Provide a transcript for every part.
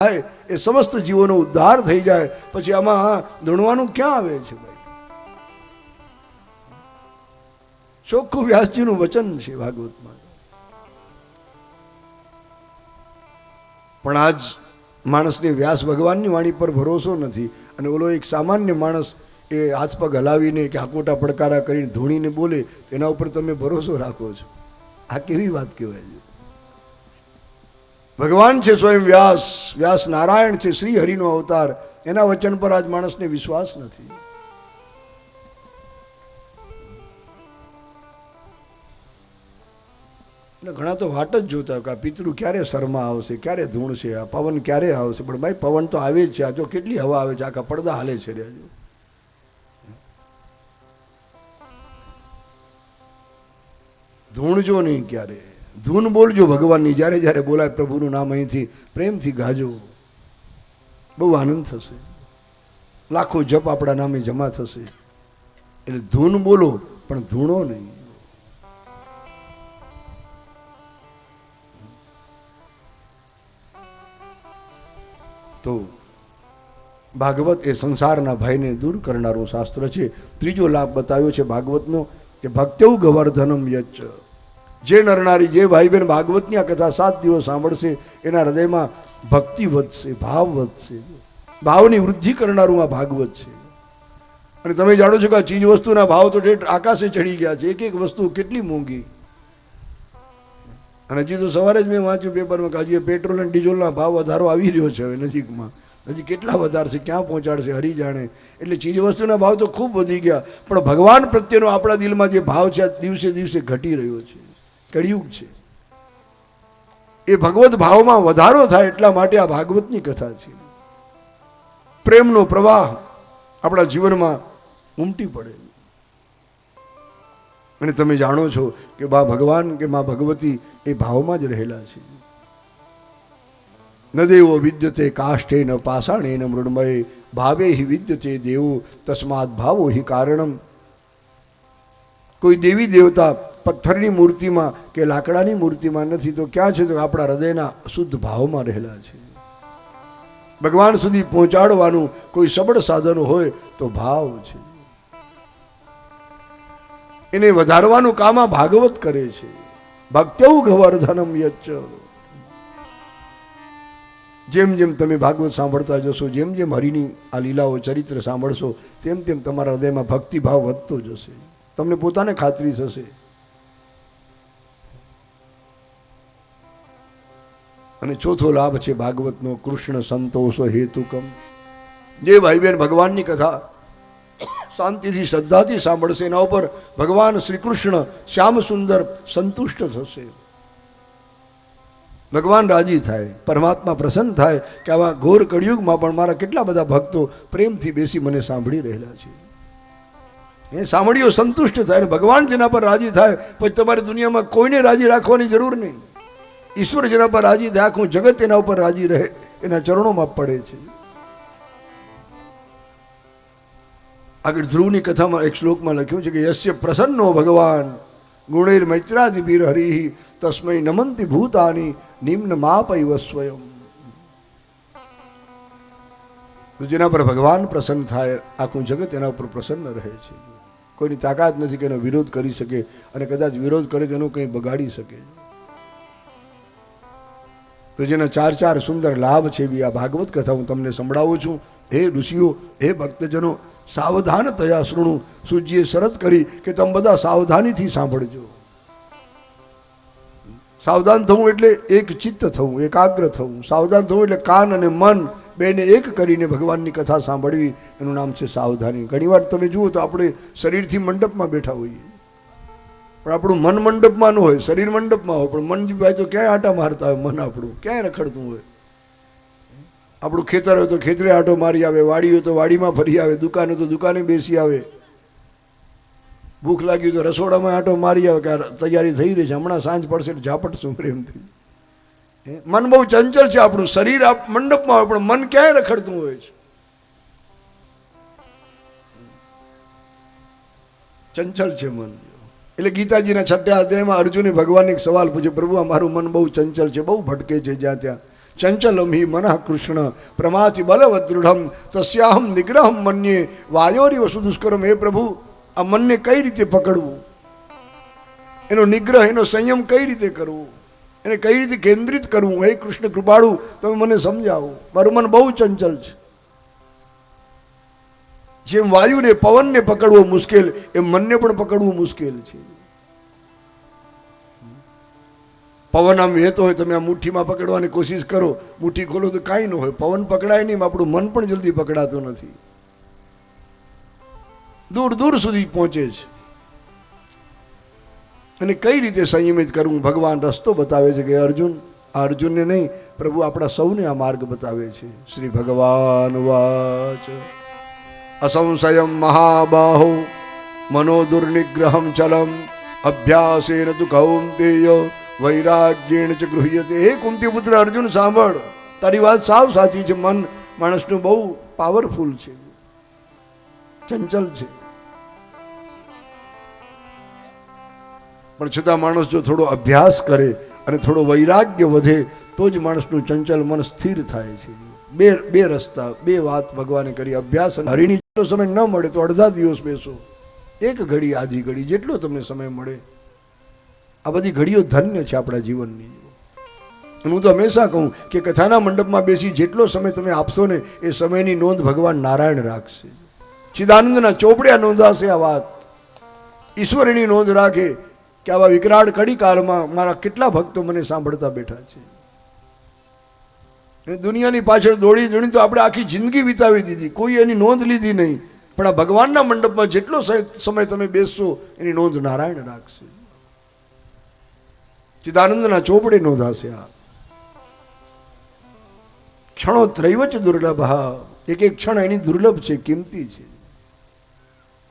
થાય એ સમસ્ત જીવોનો ઉદ્ધાર થઈ જાય, પછી આમાં ધણવાનું ક્યાં આવે છે ભાઈ? ચોખ્ખું વ્યાસજીનું વચન છે ભાગવતમાં. પણ આજ માણસને વ્યાસ ભગવાનની વાણી પર ભરોસો નથી, અને ઓલો એક સામાન્ય માણસ એ હાથ પગ હલાવીને કે હાકોટા પડકારા કરીને ધૂણીને બોલે એના ઉપર તમે ભરોસો રાખો છો. આ કેવી વાત કહેવાય છે? ભગવાન છે સ્વયં વ્યાસ, વ્યાસ નારાયણ છે, શ્રી હરિનો અવતાર, એના વચન પર આજ માણસને વિશ્વાસ નથી. ઘણા તો વાટ જ જોતા કે આ પિતૃ ક્યારે શર્મા આવશે, ક્યારે ધૂણશે, આ પવન ક્યારે આવશે. પણ ભાઈ પવન તો આવે જ છે. આ જો કેટલી હવા આવે છે, આખા પડદા હાલે છે રે. ધૂણજો નહીં ક્યારે, ધૂન બોલજો ભગવાનની. જ્યારે જ્યારે બોલાય પ્રભુનું નામ અહીંથી પ્રેમથી ગાજો, બહુ આનંદ થશે. લાખો જપ આપણા નામે જમા થશે. એટલે ધૂન બોલો પણ ધૂણો નહીં. તો ભાગવત એ સંસારના ભયને દૂર કરનારું શાસ્ત્ર છે. ત્રીજો લાભ બતાવ્યો છે ભાગવતનો કે ભક્ત્યૌ ગવર્ધનમ યચ્ચ. જે નરનારી, જે ભાઈ બહેન ભાગવતની આ કથા 7 દિવસ સાંભળશે એના હૃદયમાં ભક્તિ વધશે, ભાવ વધશે. ભાવની વૃદ્ધિ કરનારું આ ભાગવત છે. અને તમે જાણો છો કે આ ચીજ વસ્તુના ભાવ તો ઠેઠ આકાશે ચડી ગયા છે. એક એક વસ્તુ કેટલી મોંઘી. અને હજી તો સવારે જ મેં વાંચ્યું પેપરમાં કે હજી પેટ્રોલ અને ડીઝલના ભાવ વધારો આવી રહ્યો છે હવે નજીકમાં. હજી કેટલા વધારશે, ક્યાં પહોંચાડશે હરી જાણે. એટલે ચીજ વસ્તુના ભાવ તો ખૂબ વધી ગયા, પણ ભગવાન પ્રત્યેનો આપણા દિલમાં જે ભાવ છે દિવસે દિવસે ઘટી રહ્યો છે. કળિયુગ છે. એ ભગવત ભાવમાં વધારો થાય એટલા માટે આ ભાગવતની કથા છે. પ્રેમનો પ્રવાહ આપણા જીવનમાં ઉમટી પડે. અને તમે જાણો છો કે મા ભગવાન કે મા ભગવતી એ ભાવમાં જ રહેલા છે. ન દેવો વિદ્યતે કાષ્ઠે ન પાષાણે ન મૃણમય ભાવે હિ વિદ્યતે દેવો તસ્માત ભાવો હિ કારણમ. કોઈ દેવી દેવતા પથ્થરની મૂર્તિમાં કે લાકડાની મૂર્તિમાં નથી તો ક્યાં છે? તો આપણા હૃદયના શુદ્ધ ભાવમાં રહેલા છે. ભગવાન સુધી પહોંચાડવાનું કોઈ સબળ સાધન હોય તો ભાવ છે. એને વધારવાનું કામ આ ભાગવત કરે છે. ભક્ત્યૌ ગવર્ધનમ યચ્ચ. જેમ જેમ તમે ભાગવત સાંભળતા જશો, જેમ જેમ હરિની આ લીલાઓ ચરિત્ર સાંભળશો, તેમ તેમ તમારા હૃદયમાં ભક્તિભાવ વધતો જશે. તમને પોતાને ખાતરી થશે. અને ચોથો લાભ છે ભાગવતનો કૃષ્ણ સંતોષ હેતુકમ. જે ભાઈ બહેન ભગવાનની કથા શાંતિથી શ્રદ્ધાથી સાંભળશે એના ઉપર ભગવાન શ્રી કૃષ્ણ શ્યામ સુંદર સંતુષ્ટ થશે. ભગવાન રાજી થાય, પરમાત્મા પ્રસન્ન થાય કે આવા ઘોર કળિયુગમાં પણ મારા કેટલા બધા ભક્તો પ્રેમથી બેસી મને સાંભળી રહેલા છે. એ સાંભળ્યો સંતુષ્ટ થાય. ભગવાન જેના પર રાજી થાય પછી તમારી દુનિયામાં કોઈને રાજી રાખવાની જરૂર નહીં. ઈશ્વર જેના પર રાજી થાય આખું જગત એના ઉપર રાજી રહે, એના ચરણોમાં પડે છે. આગળ ધ્રુવની કથામાં એક શ્લોકમાં લખ્યું છે કે યસ્ય પ્રસન્નો ભગવાન ગુણૈર મૈત્રાદિભીર હરિ તસ્મૈ નમંતિ ભૂતાની નિમ્ન માપૈવ સ્વયં. તો જેના પર ભગવાન પ્રસન્ન થાય આખું જગત એના ઉપર પ્રસન્ન રહે છે. કોઈની તાકાત નથી કે એનો વિરોધ કરી શકે, અને કદાચ વિરોધ કરે તો એનું કંઈ બગાડી શકે. તો જેના 4 સુંદર લાભ છે એવી આ ભાગવત કથા હું તમને સંભળાવું છું. હે ઋષિઓ, હે ભક્તજનો, સાવધાન તયા શૃણુ. સૂજીએ શરત કરી કે તમે બધા સાવધાનીથી સાંભળજો. સાવધાન થવું એટલે એક ચિત્ત થવું, એકાગ્ર થવું. સાવધાન થવું એટલે કાન અને મન બેને એક કરીને ભગવાનની કથા સાંભળવી, એનું નામ છે સાવધાની. ઘણીવાર તમે જુઓ તો આપણે શરીરથી મંડપમાં બેઠા હોઈએ, પણ આપણું મન મંડપમાં ન હોય, શરીર મંડપમાં હોય, પણ મન ભાઈ તો ક્યાંય આટા મારતા હોય. મન આપણું ક્યાંય રખડતું હોય. આપણું ખેતર હોય તો ખેતરે આટો મારી આવે, વાડી હોય તો વાડીમાં ફરી આવે, દુકાન હોય તો દુકાને બેસી આવે, ભૂખ લાગી તો રસોડામાં આટો મારી આવે કે તૈયારી થઈ રહી છે, હમણાં સાંજ પડશે એટલે ઝાપટશું પ્રેમથી. મન બહુ ચંચળ છે આપણું. શરીર મંડપમાં હોય પણ મન ક્યાંય રખડતું હોય છે. ચંચળ છે મન. એટલે ગીતાજીના 6 અધ્યાયમાં અર્જુને ભગવાનને એક સવાલ પૂછ્યો, પ્રભુ અમારું મન બહુ ચંચળ છે, બહુ ભટકે છે જ્યાં ત્યાં. ચંચલમ હિ મનઃ કૃષ્ણ પ્રમાથી બલવદૃઢમ તસ્યાહમ નિગ્રહમ મન્યે વાયોરી વસુ દુષ્કરમ. હે પ્રભુ, આ મનને કઈ રીતે પકડવું, એનો નિગ્રહ, એનો સંયમ કઈ રીતે કરવું, એને કઈ રીતે કેન્દ્રિત કરવું? હે કૃષ્ણ કૃપાળુ, તમે મને સમજાવો. મારું મન બહુ ચંચલ છે. જેમ વાયુને પવનને પકડવો મુશ્કેલ, એમ મનને પણ પકડવું મુશ્કેલ છે. પવન આમ વહેતો હોય, તમે આ મુઠ્ઠીમાં પકડવાની કોશિશ કરો, મુઠ્ઠી ખોલો તો કાંઈ ન હોય, પવન પકડાય નહીં. આપણું મન પણ જલ્દી પકડાતું નથી, દૂર દૂર સુધી પહોંચે છે. અને કઈ રીતે સંયમિત કરવું? ભગવાન રસ્તો બતાવે છે કે અર્જુન, આ અર્જુનને નહીં, પ્રભુ આપણા સૌને આ માર્ગ બતાવે છે. શ્રી ભગવાન વાચ અસંશયમ મહાબાહો મનો દુર્નિગ્રહમ ચલમ અભ્યાસેન તુ કૌંતેય વૈરાગ્યેણ ચ ગૃહ્યતે. હે કુંતી પુત્ર અર્જુન, સાંભળ, તારી વાત સાવ સાચી છે. મન માણસનું બહુ પાવરફુલ છે, ચંચલ છે. પણ છતાં માણસ જો થોડો અભ્યાસ કરે અને થોડો વૈરાગ્ય વધે તો જ માણસનું ચંચલ મન સ્થિર થાય છે. બે રસ્તા, બે વાત ભગવાને કરી. અભ્યાસ અને હરિની જેટલો સમય ન મળે તો અડધા દિવસ બેસો, એક ઘડી આધી ઘડી, જેટલો તમને સમય મળે. આ બધી ઘડીઓ ધન્ય છે આપણા જીવનની. હું તો હંમેશા કહું કે કથાના મંડપમાં બેસી જેટલો સમય તમે આપશો ને, એ સમયની નોંધ ભગવાન નારાયણ રાખશે. ચિદાનંદના ચોપડ્યા નોંધાશે આ વાત. ઈશ્વરની નોંધ રાખે કે આવા વિકરાળ કડીકાળમાં મારા કેટલા ભક્તો મને સાંભળતા બેઠા છે. દુનિયાની પાછળ દોડી દોડી તો આપણે આખી જિંદગી વિતાવી દીધી, કોઈ એની નોંધ લીધી નહીં. પણ આ ભગવાનના મંડપમાં જેટલો સમય તમે બેસશો, એની નોંધ નારાયણ રાખશે. ચિદાનંદના ચોપડે નોંધાશે. આ ક્ષણો ત્રૈવચ દુર્લભ. એક એક ક્ષણ એની દુર્લભ છે, કિંમતી છે.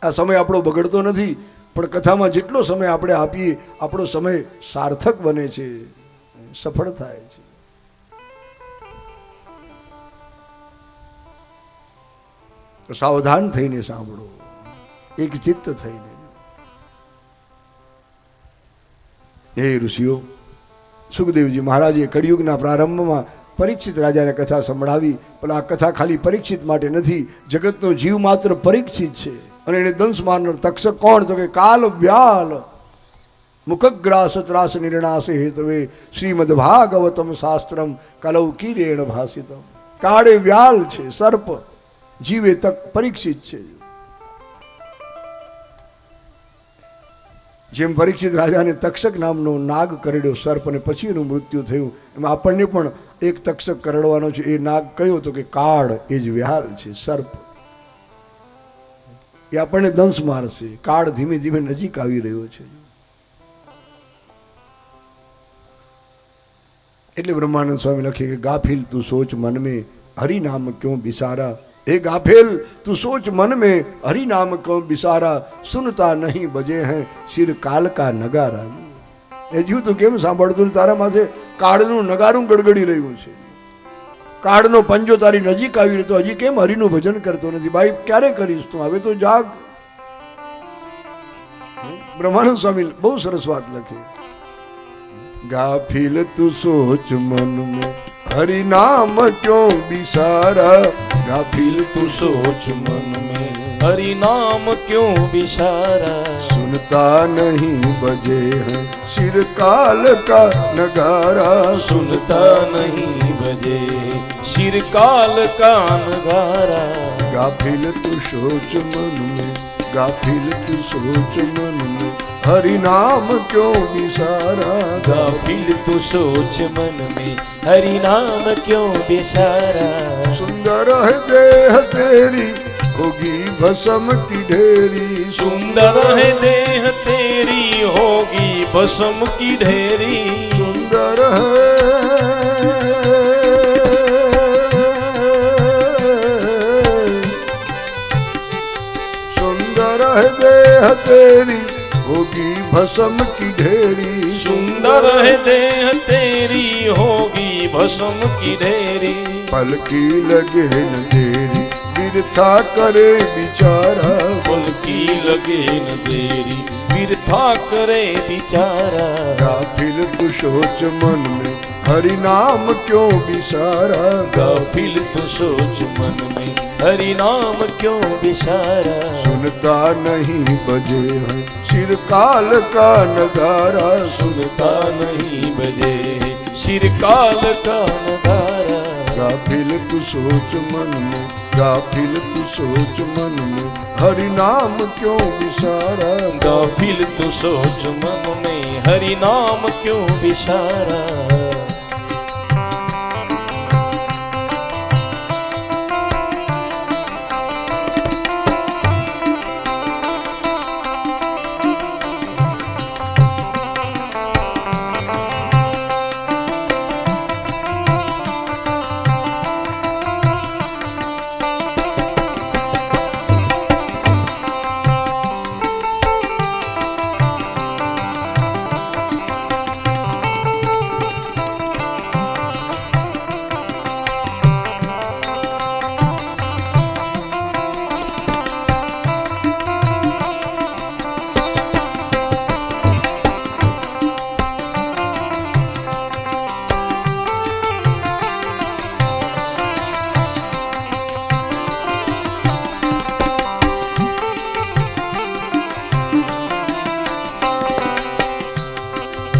આ સમય આપણો બગડતો નથી, પણ કથામાં જેટલો સમય આપણે આપીએ, આપણો સમય સાર્થક બને છે, સફળ થાય છે. સાવધાન થઈને સાંભળો, એક ચિત્ત થઈને. હે ઋષિઓ, સુખદેવજી મહારાજે કળિયુગના પ્રારંભમાં પરીક્ષિત રાજાને કથા સંભળાવી. પણ આ કથા ખાલી પરીક્ષિત માટે નથી, જગતનો જીવ માત્ર પરીક્ષિત છે. અને એને દંશ મારનાર તક્ષક કોણ? તો કે કાલ વ્યાલ મુખગ્રાસ ત્રાસ નિર્ણાસે હેતવે શ્રીમદ ભાગવતમ શાસ્ત્રમ કલૌકીરેણ ભાષિતમ. કાળે વ્યાલ છે, સર્પ, જીવે તક પરીક્ષિત છે. જેમ પરીક્ષિત રાજાને તક્ષક નામનો નાગ કરડ્યો, સર્પ, અને પછી એનું મૃત્યુ થયું, એમ આપણને પણ એક તક્ષક કરડવાનો છે. એ નાગ કયો? તો કે કાળ. એ જ વ્યાલ છે, સર્પ. એ આપણને દંશ મારશે. કાળ ધીમે ધીમે નજીક આવી રહ્યો છે. એટલે બ્રહ્માનંદ સ્વામી લખે કે ગાફિલ તું સોચ મન में हरि नाम क्यों बिसारा. हे गाफिल तू सोच मन में हरि नाम क्यों बिसारा. सुनता नहीं बजे हैं सिर काल का नगारा. એ જીવ તું કેમ સાંભળતું? તારા માથે કાળનું નગારું ગડગડી રહ્યું છે, કાળનો પંજો તારી નજીક આવી રહ્યો, હજી કેમ હરિનું ભજન કરતો નથી? ભાઈ ક્યારે કરીશ તું? હવે તો જાગ. બ્રહ્માનંદ સ્વામી બહુ સરસ વાત લખી. ગાફિલ તું સોચ મન में हरि नाम क्यों बिसारा. गाफिल तू सोच मन में हरि नाम क्यों बिसारा. सुनता नहीं बजे हैं सिर काल का नगारा. सुनता नहीं बजे सिर काल का नगारा. गाफिल तू सोच मन में, गाफिल तू सोच मन में हरि नाम क्यों बिसारा. गाफिल तू सोच मन में हरि नाम क्यों बिसारा. सुंदर है देह तेरी होगी भस्म की ढेरी. सुंदर है देह तेरी होगी भस्म की ढेरी. सुंदर है देह तेरी होगी भस्म की ढेरी. सुंदर है देह तेरी होगी भस्म की ढेरी. पल की लगे न देरी बिरथा करे बिचारा. पल की लगे न देरी बिरथा करे बिचारा. गाफिल तू सोच मन में हरि नाम क्यों विसारा। गाफिल तू सोच मन में हरि नाम क्यों विसारा। सुनता नहीं बजे है सिर काल का नगारा। सुनता नहीं बजे सिर काल का नगारा। गाफिल तू सोच मन में, गाफिल तू सोच मन में हरि नाम क्यों विसारा। गाफिल तू सोच मन में हरि नाम क्यों विसारा।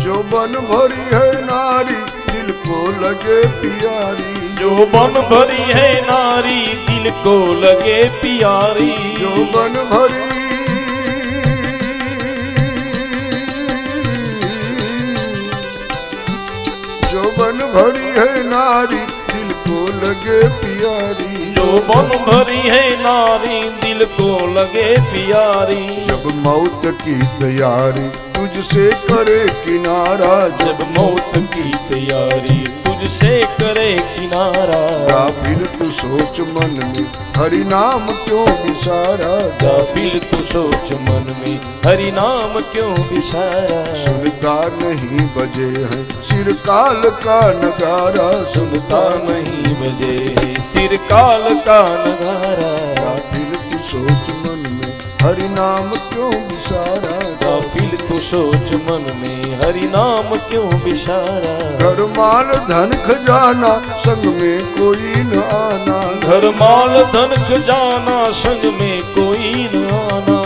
जो बन भरी है नारी दिल को लगे प्यारी। जो बन भरी है नारी दिल को लगे प्यारी। जो बन भरी, जो बन भरी है नारी दिल को लगे प्यारी। जो बन भरी है नारी दिल को लगे प्यारी। जब मौत की तैयारी तुझसे करे किनारा। जब मौत की तैयारी तुझसे करे किनारा। गाफिल तू सोच मन में हरि नाम क्यों विसारा। गाफिल तू सोच मन में हरि नाम क्यों विसारा। सुनता नहीं बजे है सिर काल का नगारा। सुनता नहीं बजे सिर काल का नगारा। गाफिल तू सोच मन में हरि नाम क्यों विसारा। गाफिल तू सोच मन में हरि नाम क्यों विसारा। घर माल धन खजाना संग में कोई न आना। घर माल धन खजाना संग में कोई न आना।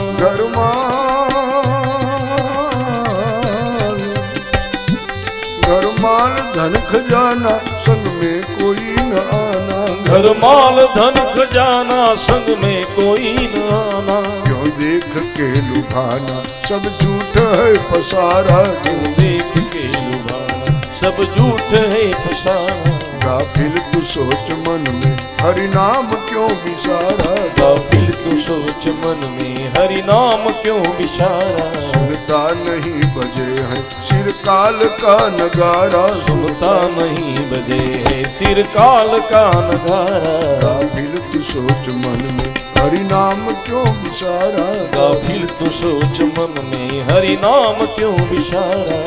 घर माल धन खजाना संग में कोई न आना। घर माल धन खजाना संग में कोई न आना। क्यों देख के लुभाना सब झूठ है पसारा। क्यों देख के लुभाना सब झूठ है फसाना। गाफिल तू सोच मन में हरि नाम क्यों विसारा। गाफिल तू सोच मन में हरि नाम क्यों विसारा। सुनता नहीं बजे है सिर काल का नगारा। सुनता नहीं बजे है सिर काल का नगारा। गाफिल तू सोच मन में हरि नाम क्यों विसारा। गाफिल तू सोच मन में हरि नाम क्यों विसारा।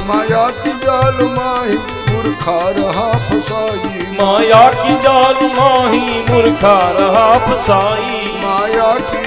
माया की जाल माही मूर्खा रहा फसाई। माया की जाल माही मूर्खा रहा फसाई। माया की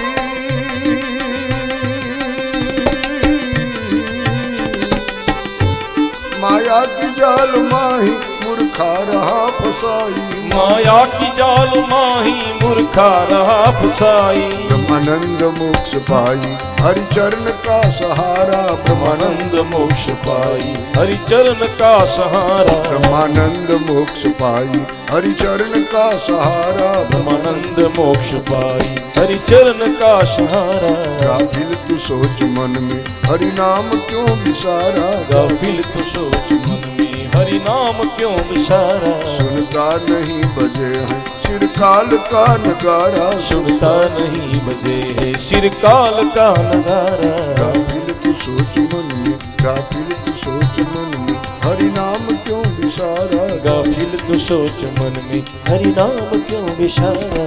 माया की जाल माही मूर्खा रहा फसाई। माया की जाल माही मूर्खा रहा फसाई। ब्रह्मानंद मोक्ष पाई हरि चरण का सहारा। ब्रह्मानंद मोक्ष पाई हरि चरण का सहारा। ब्रह्मानंद मोक्ष पाई हरि चरण का सहारा। ब्रह्मानंद मोक्ष पाई हरि चरण का सहारा। गाफिल तू सोच मन में हरि नाम क्यों विसारा। गाफिल तू सोच मन में हरि नाम क्यों विसारा। सुनता नहीं बजे है चिरकाल का नगारा। सुनता नहीं बजे है सिरकाल का नगारा। गाफिल तू सोच मन में गाफिल तू सोच मन में हरि नाम क्यों विसारा। गाफिल तू सोच मन में हरि नाम क्यों विसारा।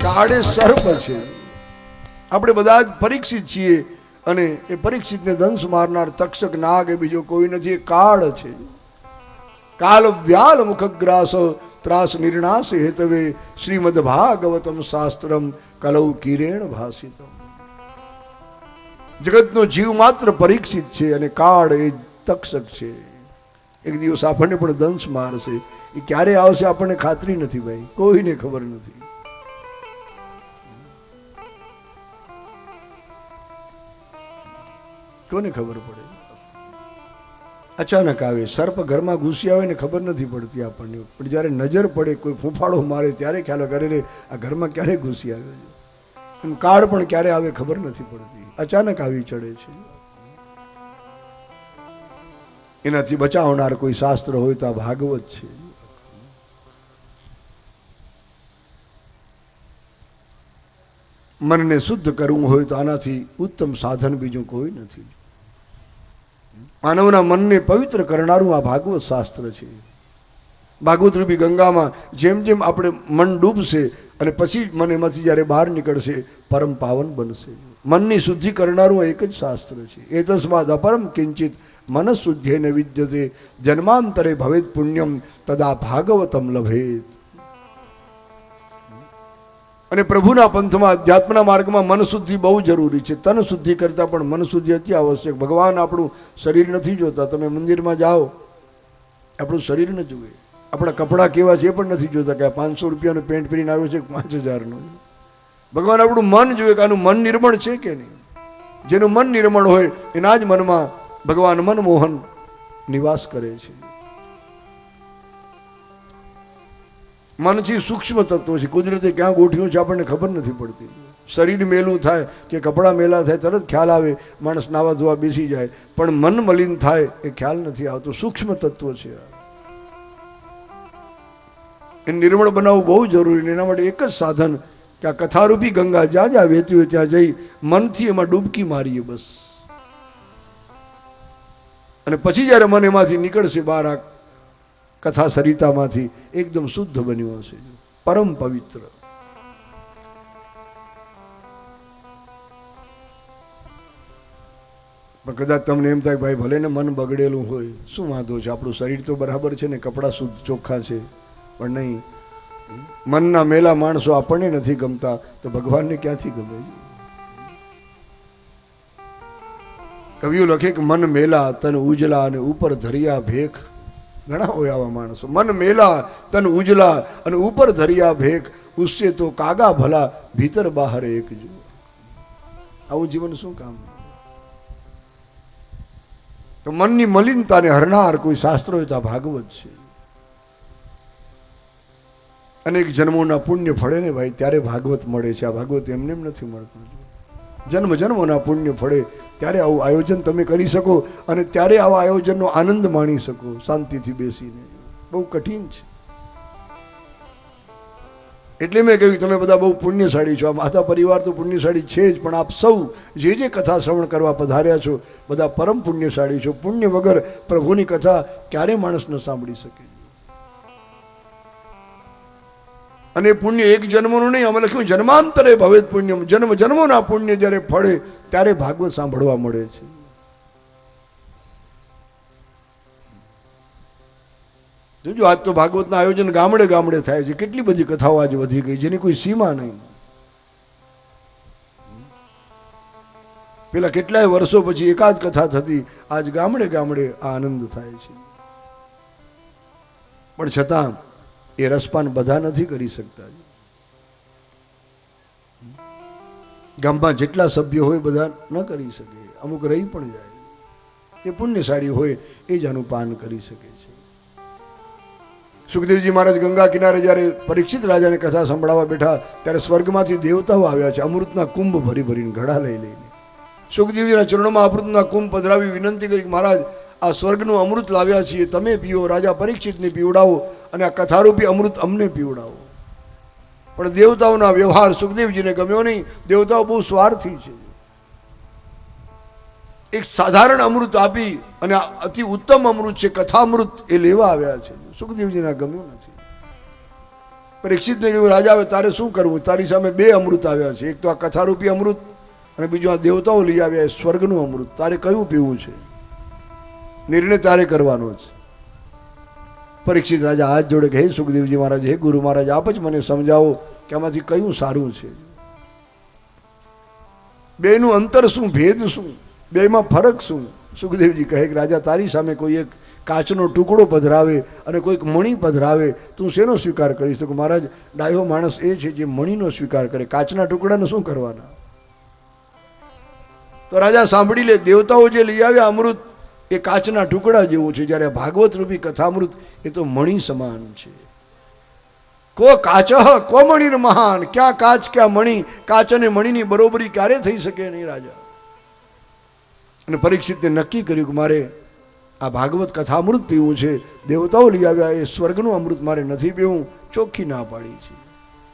કાળે સર્પ છે. આપણે બધા જ પરીક્ષિત છીએ અને એ પરીક્ષિતને દંશ મારનાર તક્ષક નાગ એ બીજો કોઈ નથી, એ કાળ છે. કાલ વ્યાલ મુખગ્રાસ ત્રાસ નિર્ણાસ હેતવે શ્રીમદ ભાગવતમ શાસ્ત્રમ કલૌ કિરેણ ભાષિતમ. જગતનો જીવ માત્ર પરીક્ષિત છે અને કાળ એ તક્ષક છે. એક દિવસ આપણને પણ દંશ મારશે. એ ક્યારે આવશે આપણને ખાતરી નથી ભાઈ, કોઈને ખબર નથી. કોને ખબર પડે? અચાનક આવે સર્પ, ઘરમાં ઘૂસી આવે ને ખબર નથી પડતી આપણને, પણ જ્યારે નજર પડે કોઈ ફૂંફાડો મારે ત્યારે ખ્યાલ કરે રે આ ઘરમાં ક્યારે ઘૂસી આવ્યો છે. એમ કાળ પણ ક્યારે આવે ખબર નથી પડતી, અચાનક આવી ચડે છે. એનાથી બચાવનાર કોઈ શાસ્ત્ર હોય તો આ ભાગવત છે. મનને શુદ્ધ કરવું હોય તો આનાથી ઉત્તમ સાધન બીજું કોઈ નથી. માનવના મનને પવિત્ર કરનારું આ ભાગવત શાસ્ત્ર છે. ભાગવત રૂપી ગંગામાં જેમ જેમ આપણે મન ડૂબશે અને પછી મન એમાંથી જ્યારે બહાર નીકળશે પરમ પાવન બનશે. મનની શુદ્ધિ કરનારું એક જ શાસ્ત્ર છે. એ તસ્માદ અપરમ કિંચિત મનઃશુદ્ધ્યેન વિદ્યતે જન્માંતરે ભવેત પુણ્યમ તદા ભાગવતમ લભેત. અને પ્રભુના પંથમાં અધ્યાત્મના માર્ગમાં મનશુદ્ધિ બહુ જરૂરી છે. તન શુદ્ધિ કરતાં પણ મનશુદ્ધિ અતિ આવશ્યક. ભગવાન આપણું શરીર નથી જોતા. તમે મંદિરમાં જાઓ આપણું શરીર ન જુએ, આપણા કપડાં કેવા છે એ પણ નથી જોતા કે આ 500 રૂપિયાનું પેન્ટ પહેરીને આવ્યો છે 5000નું. ભગવાન આપણું મન જોઈએ કે આનું મન નિર્મળ છે કે નહીં. જેનું મન નિર્મળ હોય એના જ મનમાં ભગવાન મનમોહન નિવાસ કરે છે. મન છે સૂક્ષ્મ તત્વ છે, કુદરતે ક્યાં ગોઠવ્યું છે આપણને ખબર નથી પડતી. શરીર મેલું થાય કે કપડાં મેલા થાય તરત ખ્યાલ આવે, માણસ નાવા ધોવા બેસી જાય, પણ મન મલિન થાય એ ખ્યાલ નથી આવતો. સૂક્ષ્મ તત્વ છે, એ નિર્મળ બનાવવું બહુ જરૂરી. એના માટે એક જ સાધન કે આ કથારૂપી ગંગા જ્યાં જ્યાં વહેતી હોય ત્યાં જઈ મનથી એમાં ડૂબકી મારીએ બસ. અને પછી જ્યારે મન એમાંથી નીકળશે બહાર આ કથા સરિતામાંથી એકદમ શુદ્ધ બન્યું હશે, પરમ પવિત્ર. પણ કદાચ તમને એમ થાય ભાઈ ભલે ને મન બગડેલું હોય, શું વાંધો છે, આપણું શરીર તો બરાબર છે ને, કપડાં શુદ્ધ ચોખ્ખા છે. પણ નહીં, મનના મેલા માણસો આપણને નથી ગમતા તો ભગવાનને ક્યાંથી ગમે? કવિઓ લખે કે મન મેલા તન ઉજલા અને ઉપર ધરિયા ભેખ. ઘણા હોય આવા માણસો, મન મેલા તન ઉજલા અને ઉપર ધરિયા ભેખ, ઉસસે તો કાગા ભલા ભીતર બહાર એક જો. આવું જીવન શું કામ? તો મનની મલિનતાને હરનાર કોઈ શાસ્ત્ર હોય તો આ ભાગવત છે. અનેક જન્મોના પુણ્ય ફળે ને ભાઈ ત્યારે ભાગવત મળે છે. આ ભાગવત એમને એમ નથી મળતું. જન્મ જન્મોના પુણ્ય ફળે ત્યારે આવું આયોજન તમે કરી શકો અને ત્યારે આવા આયોજનનો આનંદ માણી શકો શાંતિથી બેસીને. બહુ કઠિન છે. એટલે મેં કહ્યું તમે બધા બહુ પુણ્યશાળી છો. આ માતા પરિવાર તો પુણ્યશાળી છે જ, પણ આપ સૌ જે જે કથા શ્રવણ કરવા પધાર્યા છો બધા પરમ પુણ્યશાળી છો. પુણ્ય વગર પ્રભુની કથા ક્યારે માણસ ન સાંભળી શકે. અને પુણ્ય એક જન્મનું નહીં, અમે લખ્યું જન્માંતરે ભવેત પુણ્યમ. જન્મ જન્મોના પુણ્ય જ્યારે ફળે ત્યારે ભાગવત સાંભળવા મળે છે. જોજો આજ તો ભાગવતના આયોજન ગામડે ગામડે થાય છે. કેટલી બધી કથાઓ આજે વધી ગઈ જેની કોઈ સીમા નહીં. પેલા કેટલાય વર્ષો પછી એકાદ કથા થતી, આજ ગામડે ગામડે આ આનંદ થાય છે. પણ છતાં એ રસપાન બધા નથી કરી શકતા. ગામમાં જેટલા સભ્યો હોય બધા ન કરી શકે, અમુક રહી પણ જાય. એ પુણ્યશાળી હોય એ જ આનું પાન કરી શકે છે. સુખદેવજી મહારાજ ગંગા કિનારે જ્યારે પરીક્ષિત રાજાને કથા સંભળાવવા બેઠા ત્યારે સ્વર્ગમાંથી દેવતાઓ આવ્યા છે, અમૃતના કુંભ ભરી ભરીને ઘડા લઈ લઈને. સુખદેવજીના ચરણોમાં અમૃતના કુંભ પધરાવી વિનંતી કરી, મહારાજ આ સ્વર્ગનું અમૃત લાવ્યા છીએ, તમે પીઓ, રાજા પરીક્ષિતને પીવડાવો અને આ કથારૂપી અમૃત અમને પીવડાવો. પણ દેવતાઓના વ્યવહાર સુખદેવજીને ગમ્યો નહીં. દેવતાઓ બહુ સ્વાર્થી છે. એક સાધારણ અમૃત આપી અને અતિ ઉત્તમ અમૃત છે કથામૃત એ લેવા આવ્યા છે. સુખદેવજીને ગમ્યું નથી. પરીક્ષિતને કહ્યું, રાજા હવે તારે શું કરવું? તારી સામે બે અમૃત આવ્યા છે, એક તો આ કથારૂપી અમૃત અને બીજું આ દેવતાઓ લઈ આવ્યા સ્વર્ગનું અમૃત. તારે કયું પીવું છે? નિર્ણય તારે કરવાનો છે. પરીક્ષિત રાજા હાથ જોડે કે, હે સુખદેવજી મહારાજ, હે ગુરુ મહારાજ, આપ જ મને સમજાવો કે આમાંથી કયું સારું છે. બેનું અંતર શું, ભેદ શું, બેમાં ફરક શું? સુખદેવજી કહે કે રાજા, તારી સામે કોઈ એક કાચનો ટુકડો પધરાવે અને કોઈક મણી પધરાવે, તું શેનો સ્વીકાર કરી શકું? મહારાજ, ડાયો માણસ એ છે જે મણીનો સ્વીકાર કરે, કાચના ટુકડાને શું કરવાના? તો રાજા સાંભળી લે, દેવતાઓ જે લઈ આવ્યા અમૃત એ કાચના ટુકડા જેવું છે, જ્યારે ભાગવત રૂપી કથામૃત એ તો મણી સમાન છે. કો કાચ કો મણીર મહાન, ક્યાં કાચ ક્યાં મણી? કાચ અને મણીની બરોબરી ક્યારે થઈ શકે નહીં રાજા. અને પરીક્ષિતને નક્કી કર્યું કે મારે આ ભાગવત કથામૃત પીવું છે. દેવતાઓ લઈ આવ્યા એ સ્વર્ગનું અમૃત મારે નથી પીવું. ચોખ્ખી ના પાડી છે.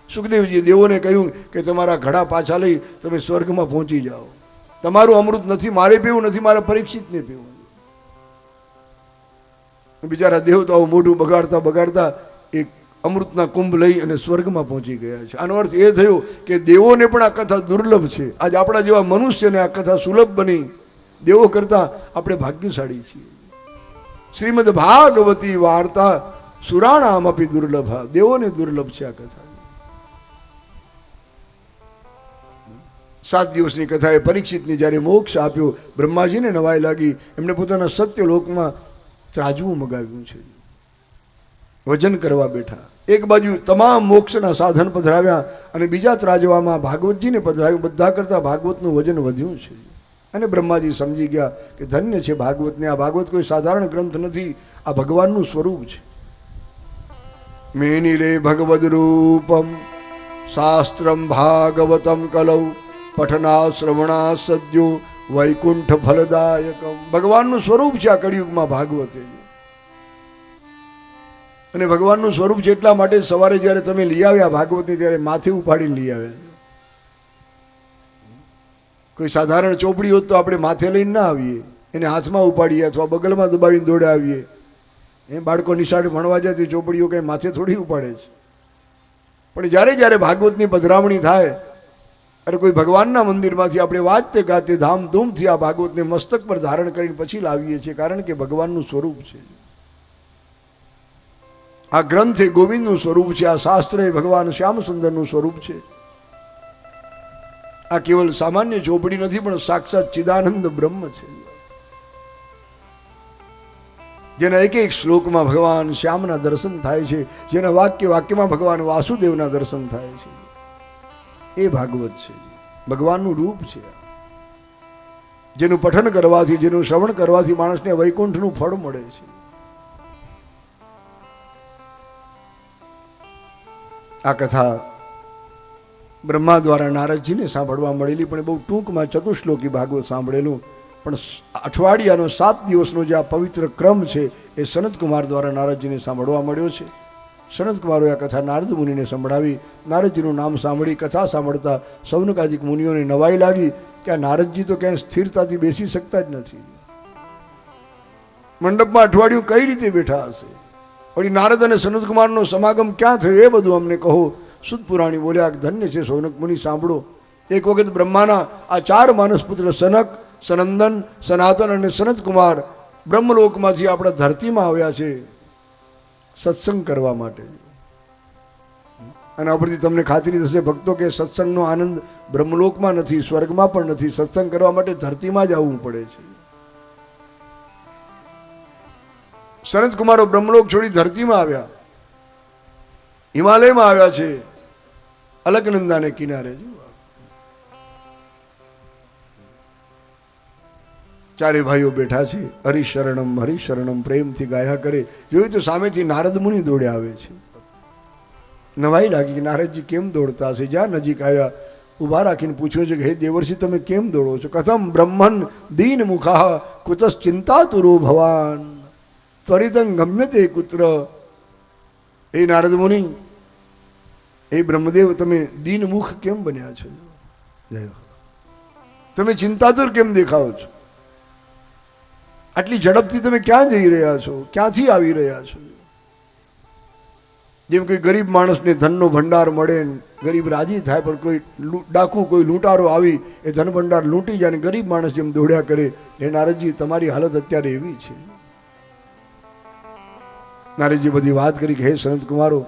સુખદેવજીએ દેવોને કહ્યું કે તમારા ઘડા પાછા લઈ તમે સ્વર્ગમાં પહોંચી જાઓ. તમારું અમૃત નથી મારે પીવું, નથી મારા પરીક્ષિતને પીવું. બિચારા દેવતાઓ મોઢું બગાડતા બગાડતા એક અમૃતના કુંભ લઈ અને સ્વર્ગમાં પહોંચી ગયા છે. આનો અર્થ એ થયો કે દેવોને પણ આ કથા દુર્લભ છે. આજ આપણા જેવા મનુષ્યને આ કથા સુલભ બની. દેવો કરતા આપણે ભાગ્યશાળી છીએ. શ્રીમદ ભાગવતી વાર્તા સુરાણામ અપી દુર્લભ. દેવોને દુર્લભ છે આ કથા. 7 દિવસની કથાએ પરીક્ષિતને જ્યારે મોક્ષ આપ્યો, બ્રહ્માજીને નવાઈ લાગી. એમણે પોતાના સત્યલોકમાં ત્રાજવું મગાવ્યું છે, વજન કરવા બેઠા. એક બાજુ તમામ મોક્ષના સાધન પધરાવ્યા અને બીજા ત્રાજવામાં ભાગવતજીને પધરાવ્યું. બધા કરતા ભાગવતનું વજન વધ્યું છે. અને બ્રહ્માજી સમજી ગયા કે ધન્ય છે ભાગવતને. આ ભાગવત કોઈ સાધારણ ગ્રંથ નથી, આ ભગવાનનું સ્વરૂપ છે. મેની રે ભગવદ રૂપમ શાસ્ત્રમ ભાગવતમ કલૌ પઠના શ્રવણા સદ્યો વૈકુંઠ ફલદાયકમ. ભગવાનનું સ્વરૂપ છે આ કળિયુગમાં ભાગવત. અને ભગવાનનું સ્વરૂપ છે એટલા માટે સવારે જ્યારે તમે લઈ આવ્યા ભાગવતને ત્યારે માથે ઉપાડીને લઈ આવ્યા. કોઈ સાધારણ ચોપડી હોત તો આપણે માથે લઈને ના આવીએ, એને હાથમાં ઉપાડીએ અથવા બગલમાં દબાવીને દોડે આવીએ. એ બાળકો નિશાળે ભણવા જાય તે ચોપડીઓ કંઈ માથે થોડી ઉપાડે છે. પણ જ્યારે જ્યારે ભાગવતની પધરામણી થાય અને કોઈ ભગવાનના મંદિરમાંથી આપણે વાજતે ગાતે ધામધૂમથી આ ભાગવતને મસ્તક પર ધારણ કરીને પછી લાવીએ છીએ, કારણ કે ભગવાનનું સ્વરૂપ છે. આ ગ્રંથ એ ગોવિંદનું સ્વરૂપ છે. આ શાસ્ત્ર એ ભગવાન શ્યામ સુંદરનું સ્વરૂપ છે. આ કેવલ સામાન્ય ચોપડી નથી, પણ સાક્ષાત ચિદાનંદ બ્રહ્મ છે. જેના એક એક શ્લોકમાં ભગવાન શ્યામના દર્શન થાય છે, જેના વાક્ય વાક્યમાં ભગવાન વાસુદેવના દર્શન થાય છે. એ ભાગવત છે, ભગવાનનું રૂપ છે. જેનું પઠન કરવાથી, જેનું શ્રવણ કરવાથી માણસને વૈકુંઠનું ફળ મળે છે. આ કથા બ્રહ્મા દ્વારા નારદજીને સાંભળવા મળેલી, પણ બહુ ટૂંકમાં ચતુશ્લોકી ભાગવત સાંભળેલું. પણ અઠવાડિયાનો 7 દિવસનો જે આ પવિત્ર ક્રમ છે એ સનતકુમાર દ્વારા નારદજીને સાંભળવા મળ્યો છે. સનતકુમારોએ આ કથા નારદ મુનિને સંભળાવી. નારદજીનું નામ સાંભળી કથા સાંભળતા સૌનકાદિક મુનિઓને નવાઈ લાગી કે આ નારદજી તો ક્યાંય સ્થિરતાથી બેસી શકતા જ નથી. મંડપમાં અઠવાડિયું કઈ રીતે બેઠા હશે? વળી નારદ અને સનતકુમારનો સમાગમ ક્યાં થયો એ બધું અમને કહો. સુત પુરાણી બોલ્યા, ધન્ય છે સૌનક મુનિ, સાંભળો. એક વખત બ્રહ્માના આ 4 માનસપુત્ર સનક, સનંદન, સનાતન અને સનતકુમાર બ્રહ્મલોકમાંથી આપણા ધરતીમાં આવ્યા છે સત્સંગ કરવા માટે. અને આ પરથી તમને ખાતરી થશે ભક્તો કે સત્સંગનો આનંદ બ્રહ્મલોકમાં નથી, સ્વર્ગમાં પણ નથી. સત્સંગ કરવા માટે ધરતીમાં જ આવવું પડે છે. સનતકુમારો બ્રહ્મલોક છોડી ધરતીમાં આવ્યા. હિમાલયમાં આવ્યા છે, અલકનંદાને કિનારે. ચારે ભાઈઓ બેઠા છે, હરિશરણમ પ્રેમથી ગાયા કરે. જોયું તો સામેથી નારદ મુનિ દોડ્યા આવે છે. નવાઈ લાગી કે નારદજી કેમ દોડતા હશે. જ્યાં નજીક આવ્યા ઊભા રાખીને પૂછ્યું છે કે હે દેવર્ષિ, તમે કેમ દોડો છો? કથમ બ્રહ્મન દીન મુખા કુતસ ચિંતાતુરો ભવાન ત્વરિતં ગમ્યતે કુત્ર. એ નારદ મુનિ, એ બ્રહ્મદેવ, તમે દીન મુખ કેમ બન્યા છો? તમે ચિંતાતુર કેમ દેખાઓ છો? આટલી ઝડપથી તમે ક્યાં જઈ રહ્યા છો? ક્યાંથી આવી રહ્યા છો? જેમ કે ગરીબ માણસને ધનનો ભંડાર મળે, ગરીબ રાજી થાય, પણ કોઈ ડાકુ, કોઈ લૂંટારો આવી એ ધન ભંડાર લૂંટી જાય ને ગરીબ માણસ જેમ દોડ્યા કરે. એ નારદજી, તમારી હાલત અત્યારે એવી છે. નારદજી બધી વાત કરી કે હે સનત કુમારો,